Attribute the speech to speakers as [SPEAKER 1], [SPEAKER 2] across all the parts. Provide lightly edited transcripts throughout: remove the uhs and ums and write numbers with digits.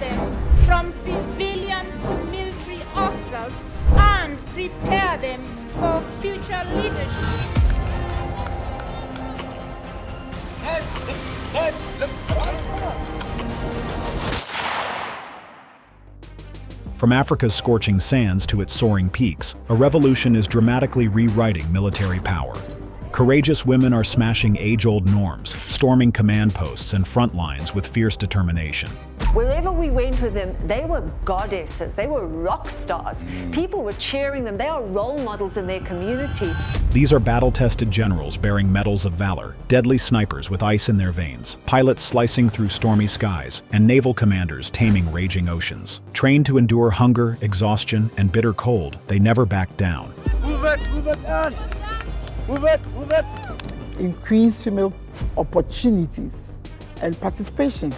[SPEAKER 1] them from civilians to military officers and prepare them for future leadership.
[SPEAKER 2] From Africa's scorching sands to its soaring peaks, a revolution is dramatically rewriting military power. Courageous women are smashing age-old norms, storming command posts and front lines with fierce determination.
[SPEAKER 3] Wherever we went with them, they were goddesses, they were rock stars. People were cheering them, they are role models in their community.
[SPEAKER 2] These are battle-tested generals bearing medals of valor, deadly snipers with ice in their veins, pilots slicing through stormy skies, and naval commanders taming raging oceans. Trained to endure hunger, exhaustion, and bitter cold, they never back down.
[SPEAKER 4] Move it, on! Move it!
[SPEAKER 5] Increase female opportunities and participation,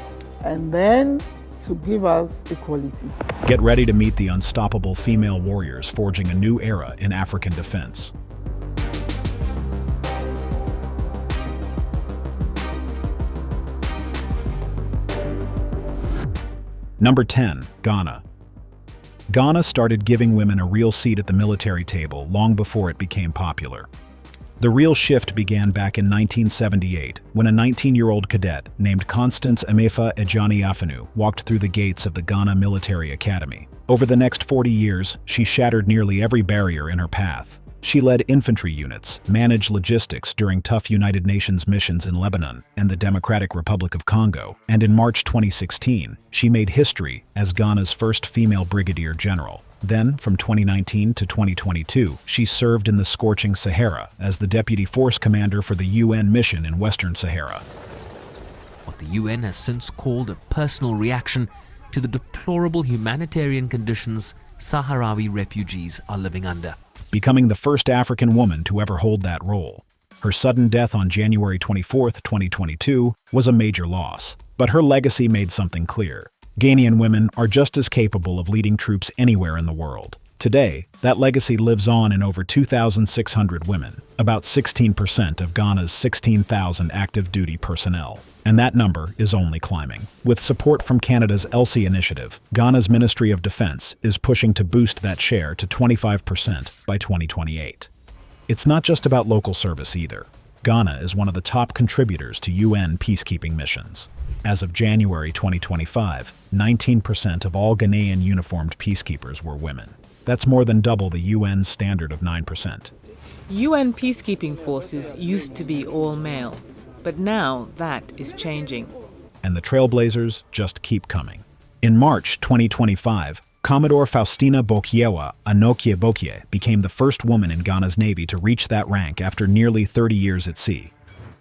[SPEAKER 5] and then to give us equality.
[SPEAKER 2] Get ready to meet the unstoppable female warriors forging a new era in African defense. Number 10. Ghana. Ghana started giving women a real seat at the military table long before it became popular. The real shift began back in 1978 when a 19-year-old cadet named Constance Emefa Ejani Afenu walked through the gates of the Ghana Military Academy. Over the next 40 years, she shattered nearly every barrier in her path. She led infantry units, managed logistics during tough United Nations missions in Lebanon and the Democratic Republic of Congo, and in March 2016, she made history as Ghana's first female brigadier general. Then, from 2019 to 2022, she served in the scorching Sahara as the deputy force commander for the UN mission in Western Sahara.
[SPEAKER 6] What the UN has since called a personal reaction to the deplorable humanitarian conditions Sahrawi refugees are living under.
[SPEAKER 2] Becoming the first African woman to ever hold that role. Her sudden death on January 24, 2022, was a major loss, but her legacy made something clear. Ghanaian women are just as capable of leading troops anywhere in the world. Today, that legacy lives on in over 2,600 women, about 16% of Ghana's 16,000 active duty personnel. And that number is only climbing. With support from Canada's ELSI initiative, Ghana's Ministry of Defense is pushing to boost that share to 25% by 2028. It's not just about local service either. Ghana is one of the top contributors to UN peacekeeping missions. As of January 2025, 19% of all Ghanaian uniformed peacekeepers were women. That's more than double the UN's standard of 9%.
[SPEAKER 7] UN peacekeeping forces used to be all male, but now that is changing.
[SPEAKER 2] And the trailblazers just keep coming. In March 2025, Commodore Faustina Bokiewa Anokie Bokie became the first woman in Ghana's Navy to reach that rank after nearly 30 years at sea.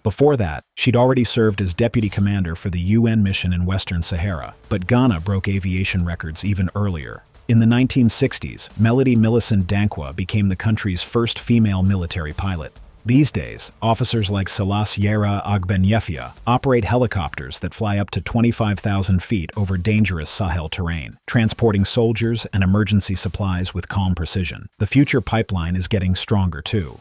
[SPEAKER 2] Before that, she'd already served as deputy commander for the UN mission in Western Sahara, but Ghana broke aviation records even earlier. In the 1960s, Melody Millicent Dankwa became the country's first female military pilot. These days, officers like Selassie Agbenyefia operate helicopters that fly up to 25,000 feet over dangerous Sahel terrain, transporting soldiers and emergency supplies with calm precision. The future pipeline is getting stronger too.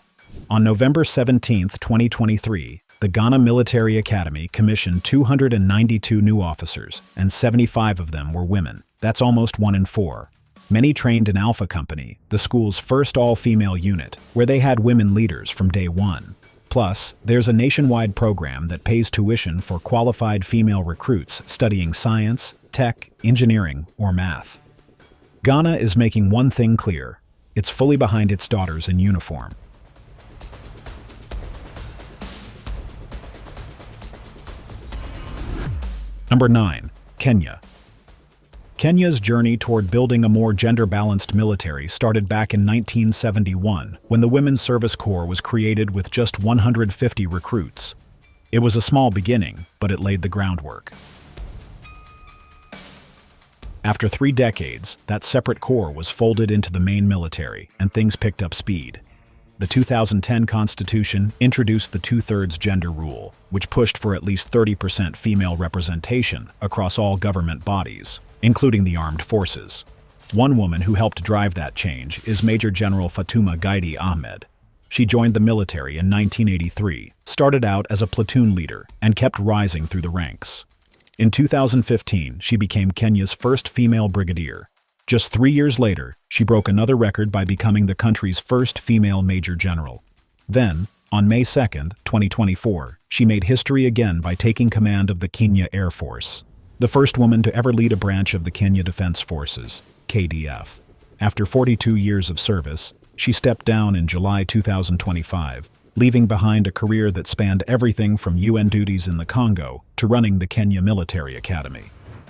[SPEAKER 2] On November 17, 2023, the Ghana Military Academy commissioned 292 new officers, and 75 of them were women. That's almost 1 in 4. Many trained in Alpha Company, the school's first all-female unit, where they had women leaders from day one. Plus, there's a nationwide program that pays tuition for qualified female recruits studying science, tech, engineering, or math. Ghana is making one thing clear: it's fully behind its daughters in uniform. Number 9. Kenya. Kenya's journey toward building a more gender-balanced military started back in 1971, when the Women's Service Corps was created with just 150 recruits. It was a small beginning, but it laid the groundwork. After 3 decades, that separate corps was folded into the main military, and things picked up speed. The 2010 Constitution introduced the 2/3 gender rule, which pushed for at least 30% female representation across all government bodies, including the armed forces. One woman who helped drive that change is Major General Fatuma Gaidi Ahmed. She joined the military in 1983, started out as a platoon leader, and kept rising through the ranks. In 2015, she became Kenya's first female brigadier. Just 3 years later, she broke another record by becoming the country's first female major general. Then, on May 2, 2024, she made history again by taking command of the Kenya Air Force, the first woman to ever lead a branch of the Kenya Defense Forces, KDF. After 42 years of service, she stepped down in July 2025, leaving behind a career that spanned everything from UN duties in the Congo to running the Kenya Military Academy.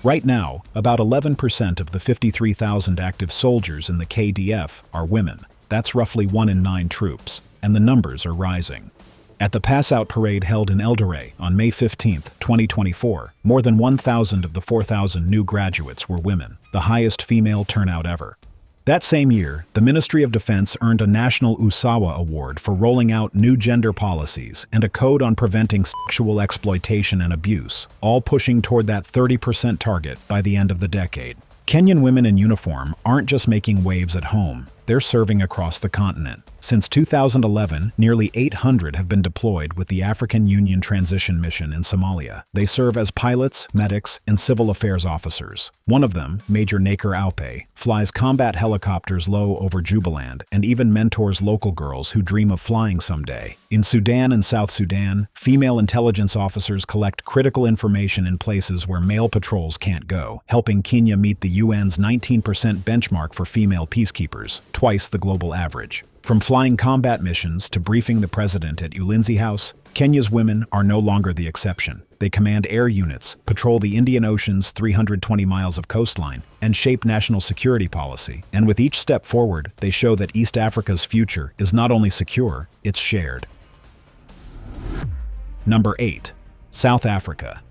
[SPEAKER 2] Right now, about 11% of the 53,000 active soldiers in the KDF are women. That's roughly 1 in 9 troops, and the numbers are rising. At the pass-out parade held in Eldoret on May 15, 2024, more than 1,000 of the 4,000 new graduates were women, the highest female turnout ever. That same year, the Ministry of Defense earned a National Usawa Award for rolling out new gender policies and a code on preventing sexual exploitation and abuse, all pushing toward that 30% target by the end of the decade. Kenyan women in uniform aren't just making waves at home, they're serving across the continent. Since 2011, nearly 800 have been deployed with the African Union Transition Mission in Somalia. They serve as pilots, medics, and civil affairs officers. One of them, Major Naker Aupe, flies combat helicopters low over Jubaland and even mentors local girls who dream of flying someday. In Sudan and South Sudan, female intelligence officers collect critical information in places where male patrols can't go, helping Kenya meet the UN's 19% benchmark for female peacekeepers, twice the global average. From flying combat missions to briefing the president at Ulinzi House, Kenya's women are no longer the exception. They command air units, patrol the Indian Ocean's 320 miles of coastline, and shape national security policy. And with each step forward, they show that East Africa's future is not only secure, it's shared. Number 8. South Africa.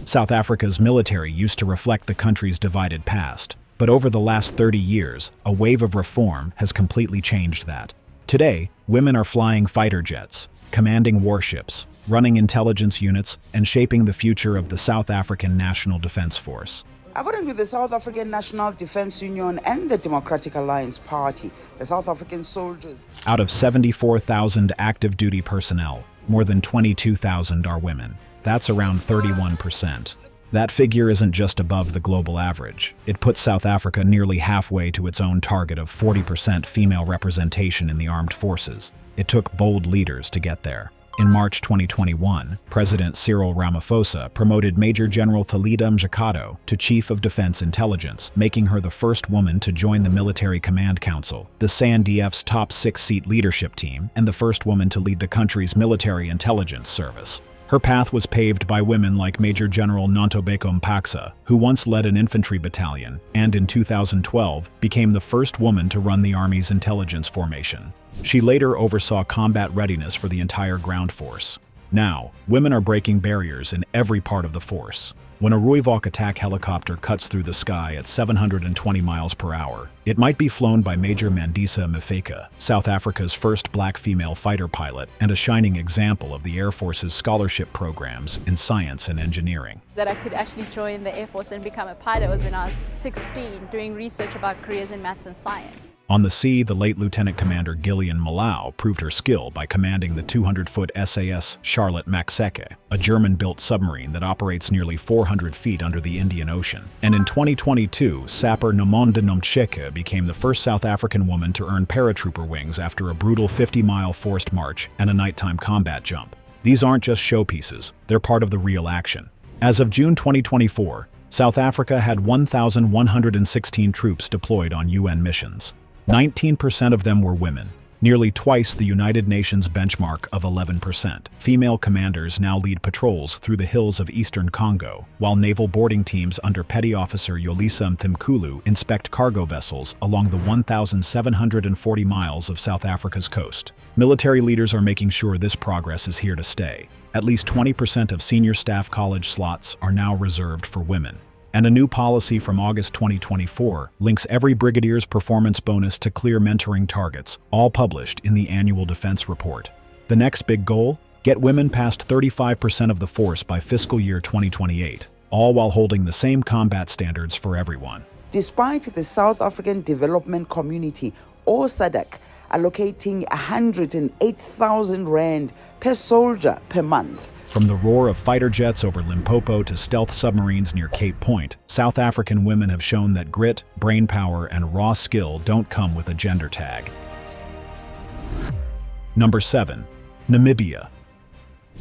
[SPEAKER 2] South Africa's military used to reflect the country's divided past. But over the last 30 years, a wave of reform has completely changed that. Today, women are flying fighter jets, commanding warships, running intelligence units, and shaping the future of the South African National Defense Force.
[SPEAKER 8] According to the South African National Defense Union and the Democratic Alliance Party, the South African soldiers...
[SPEAKER 2] Out of 74,000 active duty personnel, more than 22,000 are women. That's around 31%. That figure isn't just above the global average. It puts South Africa nearly halfway to its own target of 40% female representation in the armed forces. It took bold leaders to get there. In March 2021, President Cyril Ramaphosa promoted Major General Thalida Mjakato to Chief of Defense Intelligence, making her the first woman to join the Military Command Council, the SANDF's top 6-seat leadership team, and the first woman to lead the country's military intelligence service. Her path was paved by women like Major General Ntobeko Mpaksa, who once led an infantry battalion, and in 2012 became the first woman to run the Army's intelligence formation. She later oversaw combat readiness for the entire ground force. Now, women are breaking barriers in every part of the force. When a Rooivalk attack helicopter cuts through the sky at 720 miles per hour, it might be flown by Major Mandisa Mafeka, South Africa's first black female fighter pilot and a shining example of the Air Force's scholarship programs in science and engineering.
[SPEAKER 9] That I could actually join the Air Force and become a pilot was when I was 16, doing research about careers in maths and science.
[SPEAKER 2] On the sea, the late Lieutenant Commander Gillian Malau proved her skill by commanding the 200-foot SAS Charlotte Maxeke, a German-built submarine that operates nearly 400 feet under the Indian Ocean. And in 2022, sapper Nomonde Nomtsheke became the first South African woman to earn paratrooper wings after a brutal 50-mile forced march and a nighttime combat jump. These aren't just showpieces, they're part of the real action. As of June 2024, South Africa had 1,116 troops deployed on UN missions. 19% of them were women, nearly twice the United Nations benchmark of 11%. Female commanders now lead patrols through the hills of eastern Congo, while naval boarding teams under Petty Officer Yolisa Mthimkhulu inspect cargo vessels along the 1,740 miles of South Africa's coast. Military leaders are making sure this progress is here to stay. At least 20% of senior staff college slots are now reserved for women. And a new policy from August 2024 links every brigadier's performance bonus to clear mentoring targets, all published in the annual defense report. The next big goal? Get women past 35% of the force by fiscal year 2028, all while holding the same combat standards for everyone.
[SPEAKER 8] Despite the South African development community or SADC, allocating 108,000 rand per soldier per month.
[SPEAKER 2] From the roar of fighter jets over Limpopo to stealth submarines near Cape Point, South African women have shown that grit, brainpower, and raw skill don't come with a gender tag. Number 7. Namibia.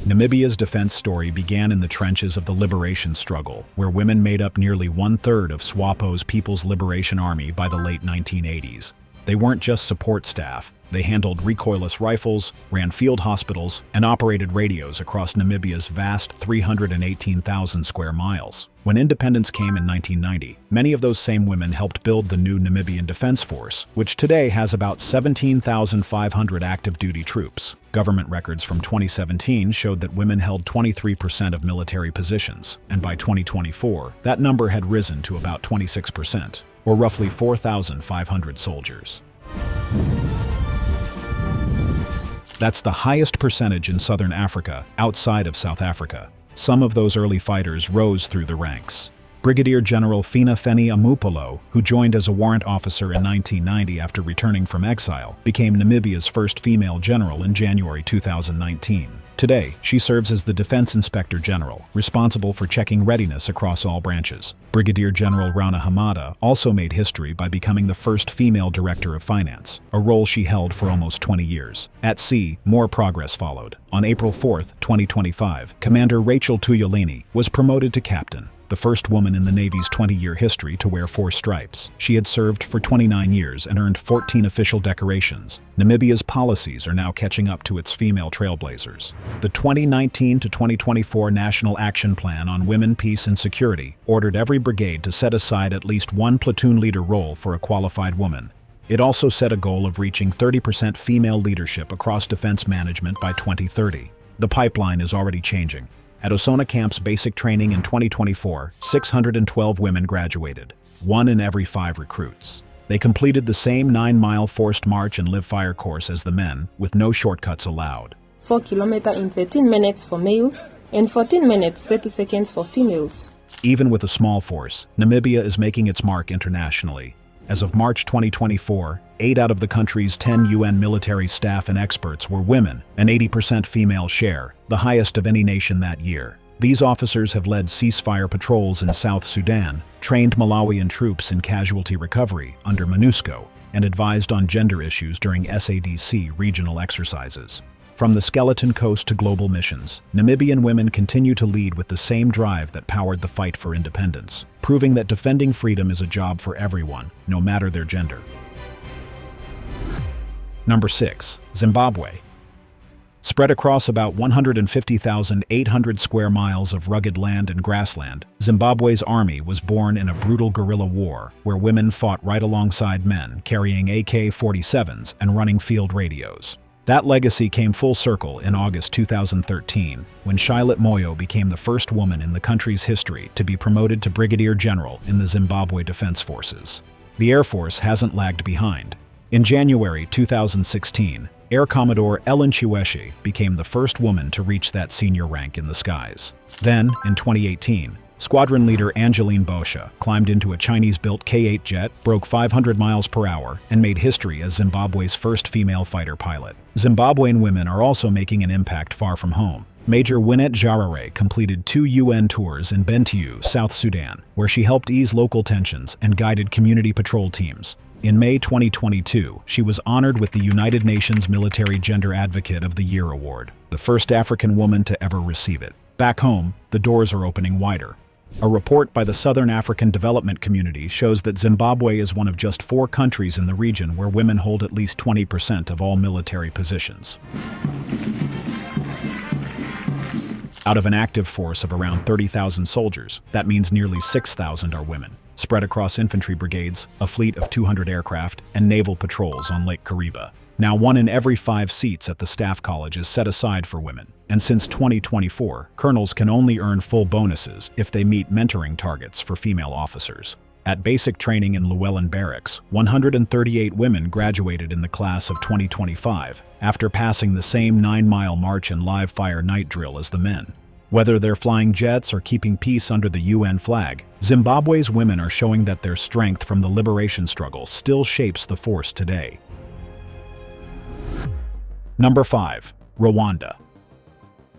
[SPEAKER 2] Namibia's defense story began in the trenches of the liberation struggle, where women made up nearly one-third of SWAPO's People's Liberation Army by the late 1980s. They weren't just support staff. They handled recoilless rifles, ran field hospitals, and operated radios across Namibia's vast 318,000 square miles. When independence came in 1990, many of those same women helped build the new Namibian Defense Force, which today has about 17,500 active duty troops. Government records from 2017 showed that women held 23% of military positions, and by 2024, that number had risen to about 26%, or roughly 4,500 soldiers. That's the highest percentage in southern Africa, outside of South Africa. Some of those early fighters rose through the ranks. Brigadier General Fina Feni Amupolo, who joined as a warrant officer in 1990 after returning from exile, became Namibia's first female general in January 2019. Today, she serves as the Defense Inspector General, responsible for checking readiness across all branches. Brigadier General Rana Hamada also made history by becoming the first female Director of Finance, a role she held for almost 20 years. At sea, more progress followed. On April 4, 2025, Commander Rachel Tuyolini was promoted to Captain, the first woman in the Navy's 20-year history to wear 4 stripes. She had served for 29 years and earned 14 official decorations. Namibia's policies are now catching up to its female trailblazers. The 2019 to 2024 National Action Plan on Women, Peace, and Security ordered every brigade to set aside at least one platoon leader role for a qualified woman. It also set a goal of reaching 30% female leadership across defense management by 2030. The pipeline is already changing. At Osona Camp's basic training in 2024, 612 women graduated, 1 in every 5 recruits. They completed the same 9-mile forced march and live-fire course as the men, with no shortcuts allowed.
[SPEAKER 10] 4 kilometers in 13 minutes for males and 14 minutes 30 seconds for females.
[SPEAKER 2] Even with a small force, Namibia is making its mark internationally. As of March 2024, 8 out of the country's 10 UN military staff and experts were women, an 80% female share, the highest of any nation that year. These officers have led ceasefire patrols in South Sudan, trained Malawian troops in casualty recovery under MONUSCO, and advised on gender issues during SADC regional exercises. From the Skeleton Coast to global missions, Namibian women continue to lead with the same drive that powered the fight for independence, proving that defending freedom is a job for everyone, no matter their gender. Number 6. Zimbabwe. Spread across about 150,800 square miles of rugged land and grassland, Zimbabwe's army was born in a brutal guerrilla war where women fought right alongside men, carrying AK-47s and running field radios. That legacy came full circle in August 2013, when Charlotte Moyo became the first woman in the country's history to be promoted to Brigadier General in the Zimbabwe Defense Forces. The Air Force hasn't lagged behind. In January 2016, Air Commodore Ellen Chiweshi became the first woman to reach that senior rank in the skies. Then, in 2018, Squadron leader Angeline Boscia climbed into a Chinese-built K-8 jet, broke 500 miles per hour, and made history as Zimbabwe's first female fighter pilot. Zimbabwean women are also making an impact far from home. Major Winnet Jarare completed 2 UN tours in Bentiu, South Sudan, where she helped ease local tensions and guided community patrol teams. In May 2022, she was honored with the United Nations Military Gender Advocate of the Year award, the first African woman to ever receive it. Back home, the doors are opening wider. A report by the Southern African Development Community shows that Zimbabwe is one of just 4 countries in the region where women hold at least 20% of all military positions. Out of an active force of around 30,000 soldiers, that means nearly 6,000 are women, spread across infantry brigades, a fleet of 200 aircraft, and naval patrols on Lake Kariba. Now 1 in every 5 seats at the Staff College is set aside for women, and since 2024, colonels can only earn full bonuses if they meet mentoring targets for female officers. At basic training in Llewellyn Barracks, 138 women graduated in the class of 2025 after passing the same 9-mile march and live-fire night drill as the men. Whether they're flying jets or keeping peace under the UN flag, Zimbabwe's women are showing that their strength from the liberation struggle still shapes the force today. Number 5. Rwanda.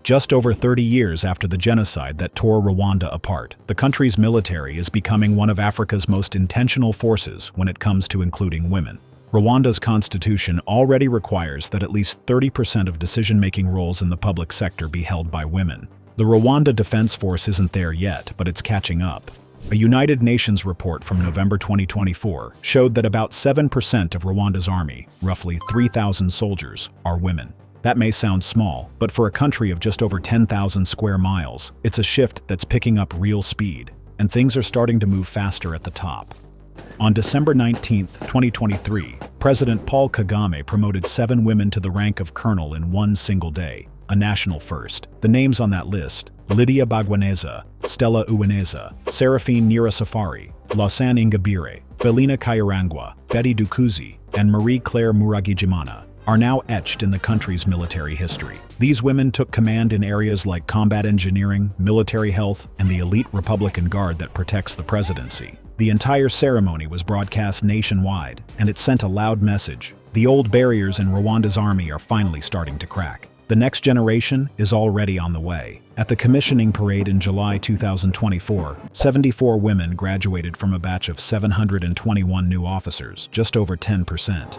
[SPEAKER 2] Just over 30 years after the genocide that tore Rwanda apart, the country's military is becoming one of Africa's most intentional forces when it comes to including women. Rwanda's constitution already requires that at least 30% of decision-making roles in the public sector be held by women. The Rwanda Defense Force isn't there yet, but it's catching up. A United Nations report from November 2024 showed that about 7% of Rwanda's army, roughly 3,000 soldiers, are women. That may sound small, but for a country of just over 10,000 square miles, it's a shift that's picking up real speed, and things are starting to move faster at the top. On December 19, 2023, President Paul Kagame promoted 7 women to the rank of colonel in one single day, a national first. The names on that list: Lydia Bagwaneza, Stella Uwineza, Seraphine Nyirasafari, Lausanne Ingabire, Felina Kayirangwa, Betty Dukuzi, and Marie-Claire Muragijimana, are now etched in the country's military history. These women took command in areas like combat engineering, military health, and the elite Republican Guard that protects the presidency. The entire ceremony was broadcast nationwide, and it sent a loud message. The old barriers in Rwanda's army are finally starting to crack. The next generation is already on the way. At the commissioning parade in July 2024, 74 women graduated from a batch of 721 new officers, just over 10%.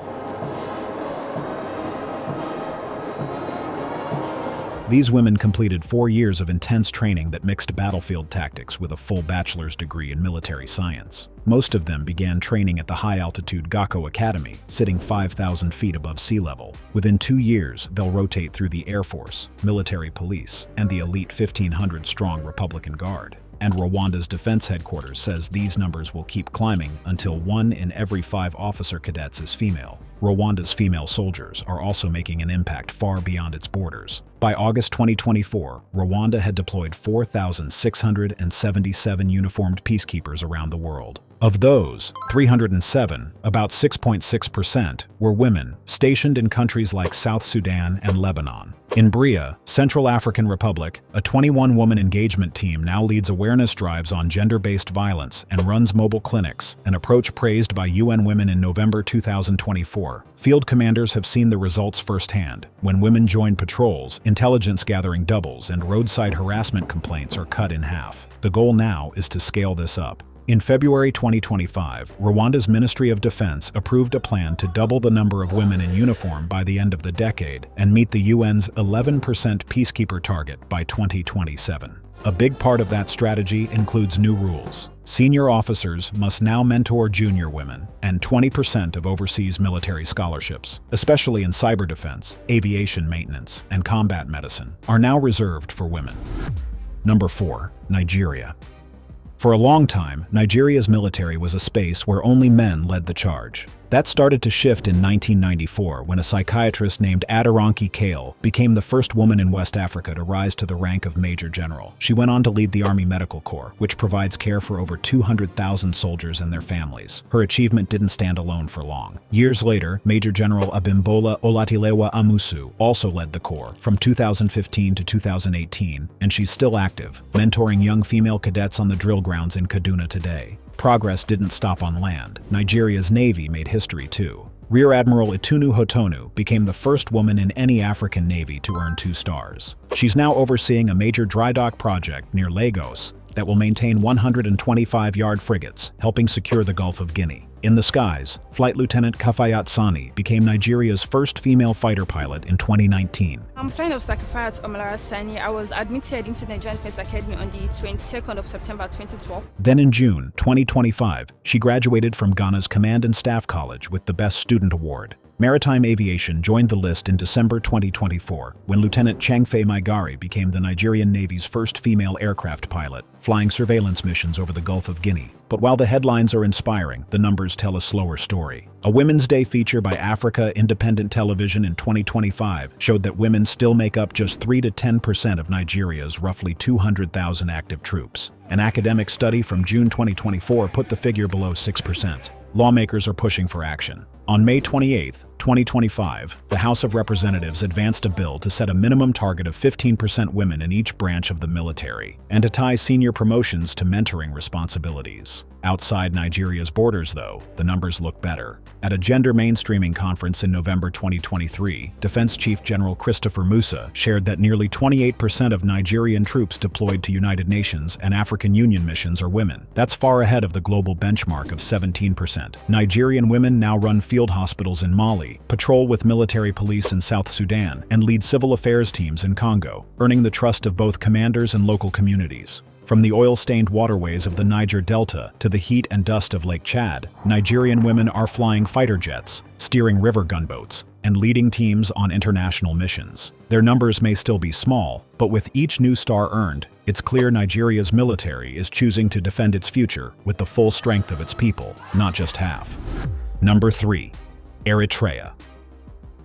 [SPEAKER 2] These women completed 4 years of intense training that mixed battlefield tactics with a full bachelor's degree in military science. Most of them began training at the high-altitude Gako Academy, sitting 5,000 feet above sea level. Within 2 years, they'll rotate through the Air Force, military police, and the elite 1,500-strong Republican Guard. And Rwanda's defense headquarters says these numbers will keep climbing until 1 in every 5 officer cadets is female. Rwanda's female soldiers are also making an impact far beyond its borders. By August 2024, Rwanda had deployed 4,677 uniformed peacekeepers around the world. Of those, 307, about 6.6%, were women, stationed in countries like South Sudan and Lebanon. In Bria, Central African Republic, a 21-woman engagement team now leads awareness drives on gender-based violence and runs mobile clinics, an approach praised by UN Women in November 2024. Field commanders have seen the results firsthand. When women join patrols, intelligence gathering doubles and roadside harassment complaints are cut in half. The goal now is to scale this up. In February 2025, Rwanda's Ministry of Defense approved a plan to double the number of women in uniform by the end of the decade and meet the UN's 11% peacekeeper target by 2027. A big part of that strategy includes new rules. Senior officers must now mentor junior women, and 20% of overseas military scholarships, especially in cyber defense, aviation maintenance, and combat medicine, are now reserved for women. Number 4. Nigeria. For a long time, Nigeria's military was a space where only men led the charge. That started to shift in 1994 when a psychiatrist named Aderonke Kale became the first woman in West Africa to rise to the rank of Major General. She went on to lead the Army Medical Corps, which provides care for over 200,000 soldiers and their families. Her achievement didn't stand alone for long. Years later, Major General Abimbola Olatilewa Amusu also led the Corps from 2015 to 2018, and she's still active, mentoring young female cadets on the drill grounds in Kaduna today. Progress didn't stop on land. Nigeria's Navy made history too. Rear Admiral Itunu Hotonu became the first woman in any African Navy to earn 2 stars. She's now overseeing a major dry dock project near Lagos that will maintain 125-yard frigates, helping secure the Gulf of Guinea. In the skies, Flight Lieutenant Kafayat Sani became Nigeria's first female fighter pilot in 2019.
[SPEAKER 11] I'm a friend of Kafayat Omalara Sani. I was admitted into the Nigerian Defense Academy on the 22nd of September 2012.
[SPEAKER 2] Then in June 2025, she graduated from Ghana's Command and Staff College with the Best Student Award. Maritime aviation joined the list in December 2024, when Lieutenant Changfe Maigari became the Nigerian Navy's first female aircraft pilot, flying surveillance missions over the Gulf of Guinea. But while the headlines are inspiring, the numbers tell a slower story. A Women's Day feature by Africa Independent Television in 2025 showed that women still make up just 3 to 10% of Nigeria's roughly 200,000 active troops. An academic study from June 2024 put the figure below 6%. Lawmakers are pushing for action. On May 28, 2025, the House of Representatives advanced a bill to set a minimum target of 15% women in each branch of the military and to tie senior promotions to mentoring responsibilities. Outside Nigeria's borders, though, the numbers look better. At a gender mainstreaming conference in November 2023, Defense Chief General Christopher Musa shared that nearly 28% of Nigerian troops deployed to United Nations and African Union missions are women. That's far ahead of the global benchmark of 17%. Nigerian women now run field hospitals in Mali, patrol with military police in South Sudan, and lead civil affairs teams in Congo, earning the trust of both commanders and local communities. From the oil-stained waterways of the Niger Delta to the heat and dust of Lake Chad, Nigerian women are flying fighter jets, steering river gunboats, and leading teams on international missions. Their numbers may still be small, but with each new star earned, it's clear Nigeria's military is choosing to defend its future with the full strength of its people, not just half. Number 3. Eritrea.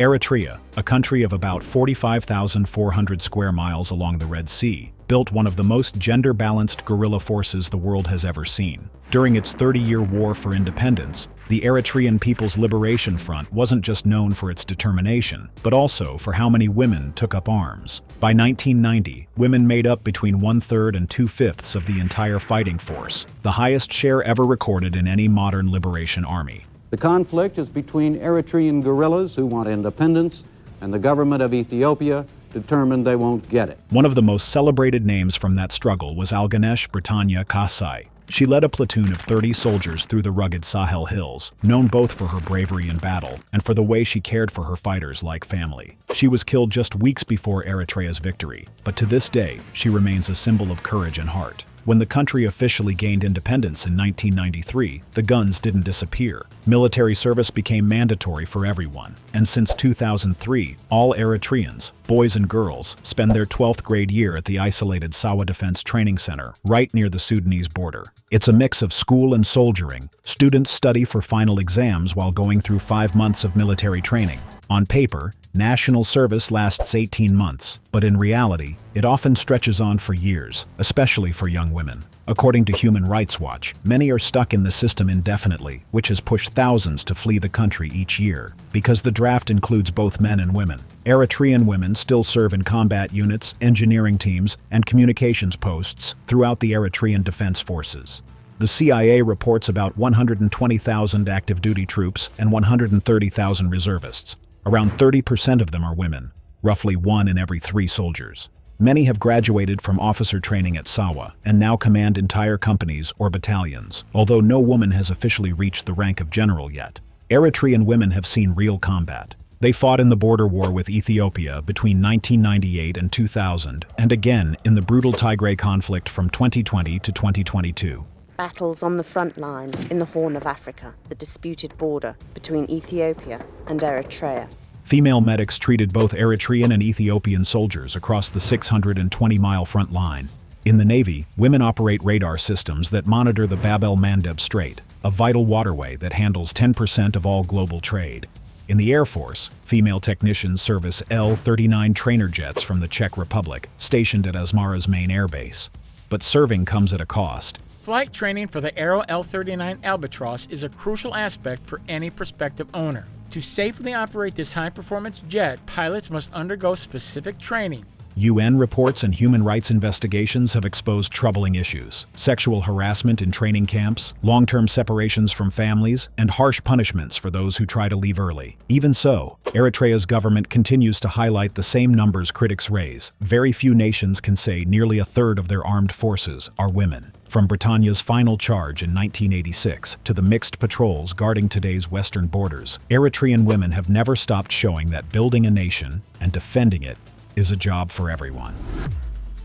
[SPEAKER 2] Eritrea, a country of about 45,400 square miles along the Red Sea, built one of the most gender-balanced guerrilla forces the world has ever seen. During its 30-year war for independence, the Eritrean People's Liberation Front wasn't just known for its determination, but also for how many women took up arms. By 1990, women made up between 1/3 and 2/5 of the entire fighting force, the highest share ever recorded in any modern liberation army.
[SPEAKER 12] The conflict is between Eritrean guerrillas who want independence and the government of Ethiopia determined they won't get it.
[SPEAKER 2] One of the most celebrated names from that struggle was Alganesh Britannia Kasai. She led a platoon of 30 soldiers through the rugged Sahel hills, known both for her bravery in battle and for the way she cared for her fighters like family. She was killed just weeks before Eritrea's victory, but to this day, she remains a symbol of courage and heart. When the country officially gained independence in 1993, the guns didn't disappear. Military service became mandatory for everyone, and since 2003, all Eritreans, boys and girls, spend their 12th grade year at the isolated Sawa Defense Training Center, right near the Sudanese border. It's a mix of school and soldiering. Students study for final exams while going through 5 months of military training. On paper, national service lasts 18 months, but in reality, it often stretches on for years, especially for young women. According to Human Rights Watch, many are stuck in the system indefinitely, which has pushed thousands to flee the country each year. Because the draft includes both men and women, Eritrean women still serve in combat units, engineering teams, and communications posts throughout the Eritrean Defense Forces. The CIA reports about 120,000 active duty troops and 130,000 reservists. Around 30% of them are women, roughly 1 in every 3 soldiers. Many have graduated from officer training at Sawa and now command entire companies or battalions, although no woman has officially reached the rank of general yet. Eritrean women have seen real combat. They fought in the border war with Ethiopia between 1998 and 2000, and again in the brutal Tigray conflict from 2020 to 2022.
[SPEAKER 13] Battles on the front line in the Horn of Africa, the disputed border between Ethiopia and Eritrea.
[SPEAKER 2] Female medics treated both Eritrean and Ethiopian soldiers across the 620-mile front line. In the Navy, women operate radar systems that monitor the Bab el-Mandeb Strait, a vital waterway that handles 10% of all global trade. In the Air Force, female technicians service L-39 trainer jets from the Czech Republic, stationed at Asmara's main airbase. But serving comes at a cost.
[SPEAKER 14] Flight training for the Aero L-39 Albatross is a crucial aspect for any prospective owner. To safely operate this high-performance jet, pilots must undergo specific training.
[SPEAKER 2] UN reports and human rights investigations have exposed troubling issues: sexual harassment in training camps, long-term separations from families, and harsh punishments for those who try to leave early. Even so, Eritrea's government continues to highlight the same numbers critics raise. Very few nations can say nearly 1/3 of their armed forces are women. From Britannia's final charge in 1986 to the mixed patrols guarding today's western borders, Eritrean women have never stopped showing that building a nation and defending it is a job for everyone.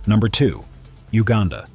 [SPEAKER 2] Number 2. Uganda.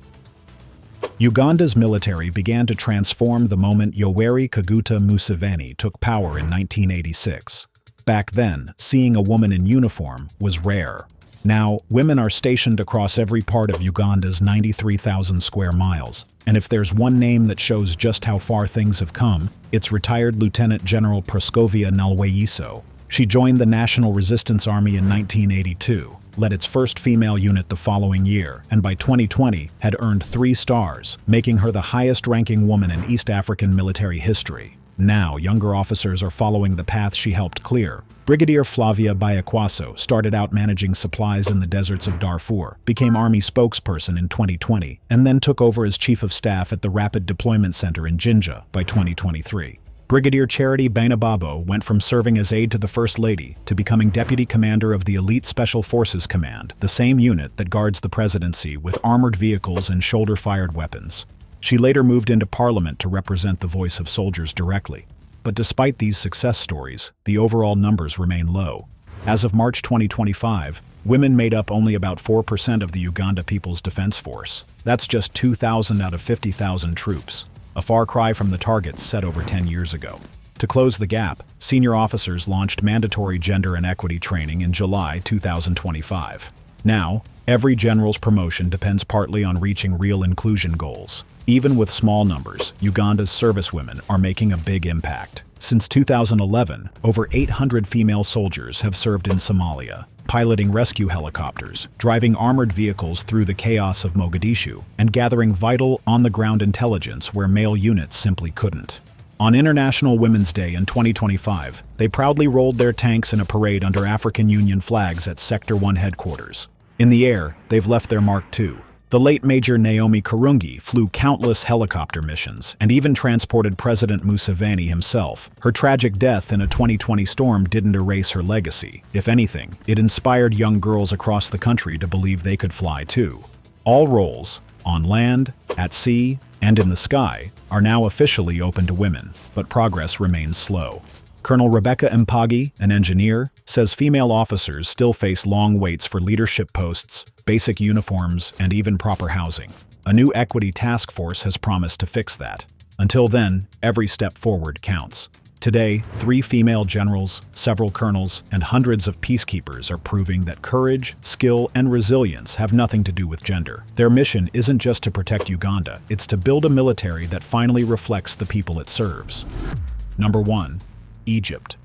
[SPEAKER 2] Uganda's military began to transform the moment Yoweri Kaguta Museveni took power in 1986. Back then, seeing a woman in uniform was rare. Now, women are stationed across every part of Uganda's 93,000 square miles. And if there's one name that shows just how far things have come, it's retired Lieutenant General Proscovia Nalweyiso. She joined the National Resistance Army in 1982, led its first female unit the following year, and by 2020 had earned 3 stars, making her the highest-ranking woman in East African military history. Now, younger officers are following the path she helped clear. Brigadier Flavia Bayakwaso started out managing supplies in the deserts of Darfur, became Army spokesperson in 2020, and then took over as Chief of Staff at the Rapid Deployment Center in Jinja by 2023. Brigadier Charity Bainababo went from serving as aide to the First Lady to becoming Deputy Commander of the Elite Special Forces Command, the same unit that guards the presidency with armored vehicles and shoulder-fired weapons. She later moved into Parliament to represent the voice of soldiers directly. But despite these success stories, the overall numbers remain low. As of March 2025, women made up only about 4% of the Uganda People's Defense Force. That's just 2,000 out of 50,000 troops, a far cry from the targets set over 10 years ago. To close the gap, senior officers launched mandatory gender and equity training in July 2025. Now, every general's promotion depends partly on reaching real inclusion goals. Even with small numbers, Uganda's servicewomen are making a big impact. Since 2011, over 800 female soldiers have served in Somalia, piloting rescue helicopters, driving armored vehicles through the chaos of Mogadishu, and gathering vital, on-the-ground intelligence where male units simply couldn't. On International Women's Day in 2025, they proudly rolled their tanks in a parade under African Union flags at Sector 1 headquarters. In the air, they've left their mark too. The late Major Naomi Karungi flew countless helicopter missions and even transported President Museveni himself. Her tragic death in a 2020 storm didn't erase her legacy. If anything, it inspired young girls across the country to believe they could fly too. All roles, on land, at sea, and in the sky, are now officially open to women, but progress remains slow. Colonel Rebecca Mpagi, an engineer, says female officers still face long waits for leadership posts, basic uniforms, and even proper housing. A new equity task force has promised to fix that. Until then, every step forward counts. Today, 3 female generals, several colonels, and hundreds of peacekeepers are proving that courage, skill, and resilience have nothing to do with gender. Their mission isn't just to protect Uganda, it's to build a military that finally reflects the people it serves. Number 1. Egypt.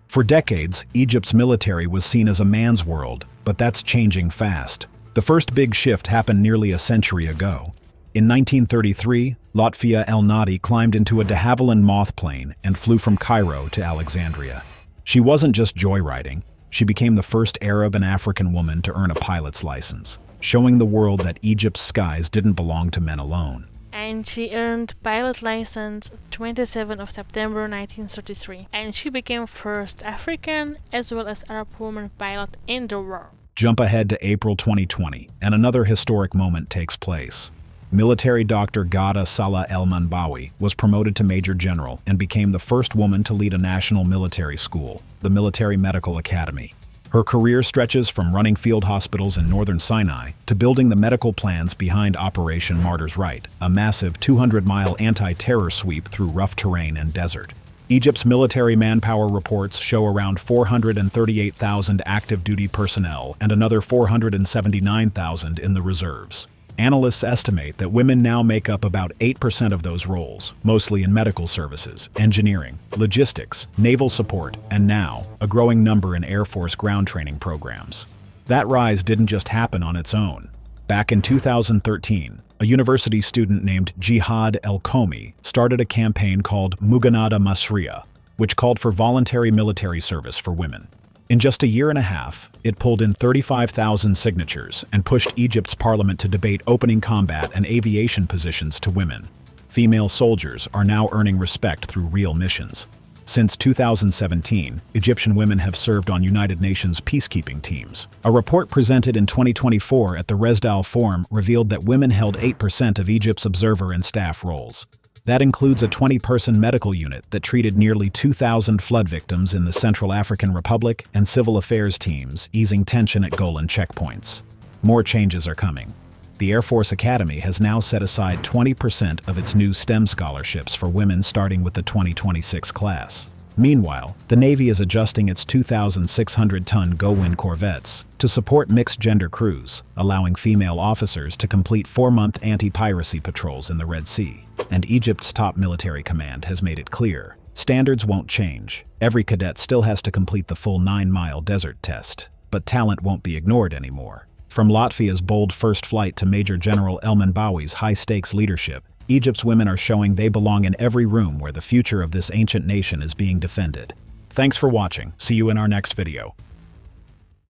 [SPEAKER 2] For decades, Egypt's military was seen as a man's world, but that's changing fast. The first big shift happened nearly a century ago. In 1933, Lotfia El Nadi climbed into a de Havilland moth plane and flew from Cairo to Alexandria. She wasn't just joyriding, she became the first Arab and African woman to earn a pilot's license, showing the world that Egypt's skies didn't belong to men alone.
[SPEAKER 15] And she earned pilot license 27 of September 1933, and she became first African as well as Arab woman pilot in the world.
[SPEAKER 2] Jump ahead to April 2020, and another historic moment takes place. Military doctor Gada Salah El-Manbawi was promoted to Major General and became the first woman to lead a national military school, the Military Medical Academy. Her career stretches from running field hospitals in northern Sinai to building the medical plans behind Operation Martyr's Right, a massive 200-mile anti-terror sweep through rough terrain and desert. Egypt's military manpower reports show around 438,000 active duty personnel and another 479,000 in the reserves. Analysts estimate that women now make up about 8% of those roles, mostly in medical services, engineering, logistics, naval support, and now, a growing number in Air Force ground training programs. That rise didn't just happen on its own. Back in 2013, a university student named Jihad El-Komi started a campaign called Muganada Masriya, which called for voluntary military service for women. In just a year and a half, it pulled in 35,000 signatures and pushed Egypt's parliament to debate opening combat and aviation positions to women. Female soldiers are now earning respect through real missions. Since 2017, Egyptian women have served on United Nations peacekeeping teams. A report presented in 2024 at the Resdal Forum revealed that women held 8% of Egypt's observer and staff roles. That includes a 20-person medical unit that treated nearly 2,000 flood victims in the Central African Republic and civil affairs teams, easing tension at Golan checkpoints. More changes are coming. The Air Force Academy has now set aside 20% of its new STEM scholarships for women starting with the 2026 class. Meanwhile, the Navy is adjusting its 2,600-ton Gowin corvettes to support mixed-gender crews, allowing female officers to complete 4-month anti-piracy patrols in the Red Sea. And Egypt's top military command has made it clear, standards won't change. Every cadet still has to complete the full 9-mile desert test, but talent won't be ignored anymore. From Latvia's bold first flight to Major General El-Manbawi's high-stakes leadership, Egypt's women are showing they belong in every room where the future of this ancient nation is being defended. Thanks for watching. See you in our next video.